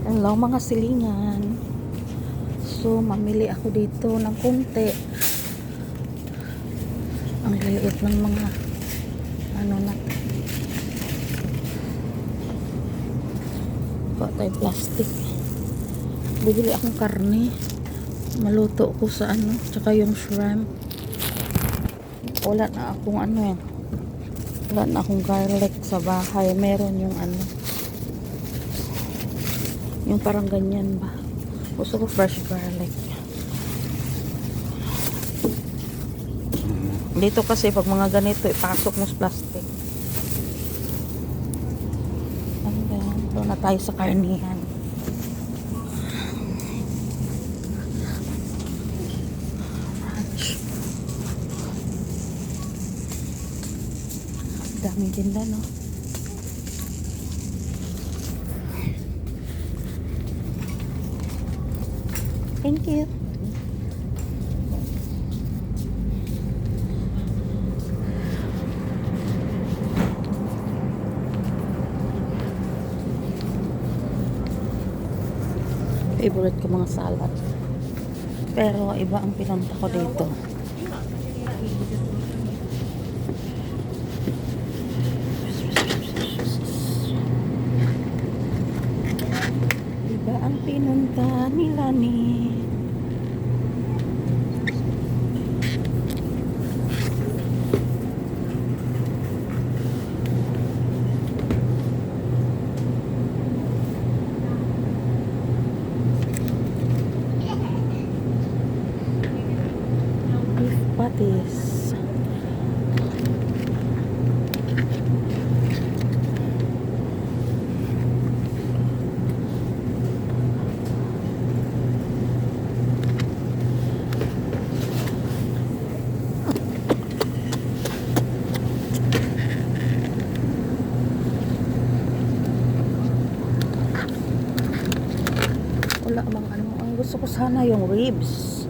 Hello mga silingan. So mamili ako dito ng konti. Ang liliit ng mga ano na tayo plastic. Bibili akong karne. Maluto ko sa ano, tsaka yung shrimp. Wala na akong ano eh. Wala na akong garlic sa bahay. Meron yung ano, yung parang ganyan ba. Gusto ko fresh garlic. Dito kasi pag mga ganito ipasok mo sa plastic. And then doon na tayo sa karnihan. Daming tinda, no? Thank you. Favorite ko mga salad. Pero iba ang pinunta ko dito. Iba ang pinunta nila ni beef patties. Wala bang ano, ang gusto ko sana yung ribs.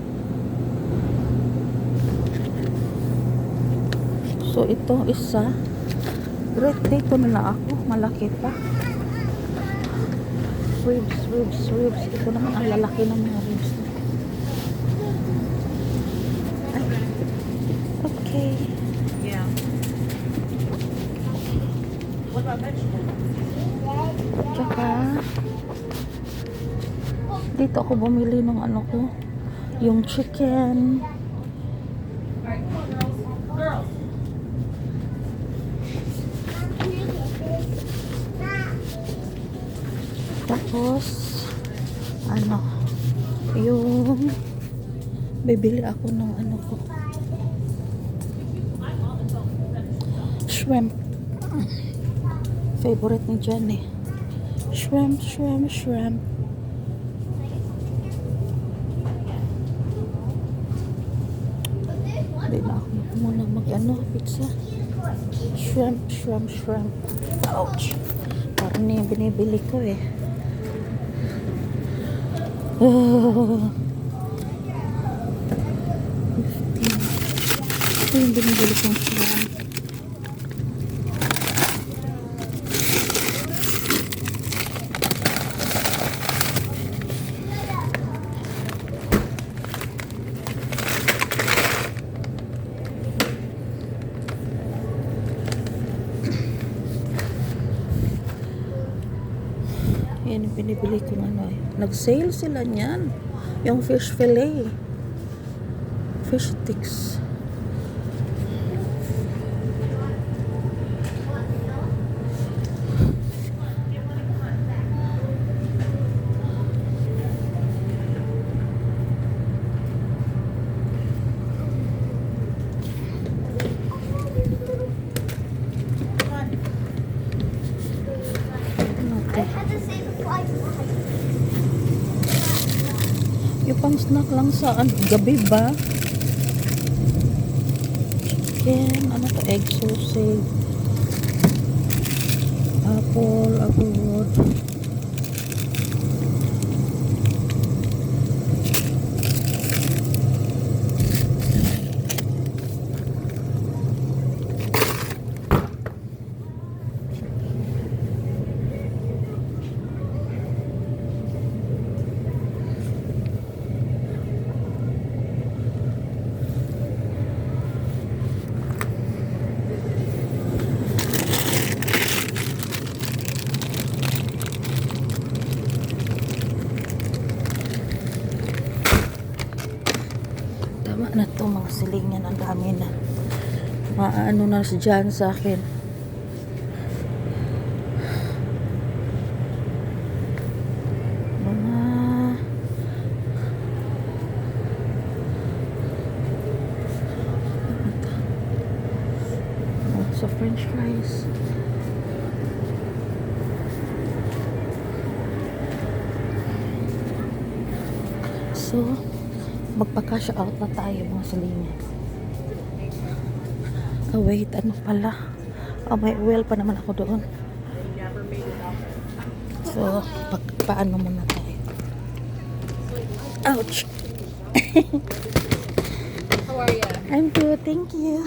So ito isa, birthday ko na ako, malaki pa. Ribs. Ito naman ang lalaki ng mga ribs. Ay. Okay. Yeah. What about vegetables? Tsaka dito ako bumili ng ano ko, yung chicken. Girls. Tapos ano, yung bibili ako ng ano ko, shrimp. Favorite ni Jen eh. Shrimp. Hindi na ako muna mag ano, pizza. Shrimp. Ouch. Parang yung binibili ko eh. Ito yung binibili kong shrimp. Yan yung binibili kong ano eh. Nag-sale sila niyan. Yung fish fillet. Fish sticks. Yung pang snack lang sa gabi ba? Chicken, ano to, egg sausage, apple, agurod. silingan. Ang dami na. Maano na si Jan sa akin. Mga so french fries. So, magpa-cash out na tayo mga salingan. Oh wait, ano pala? Oh, may oil pa naman ako doon. So, paano muna tayo? Ouch! How are you? I'm good, thank you.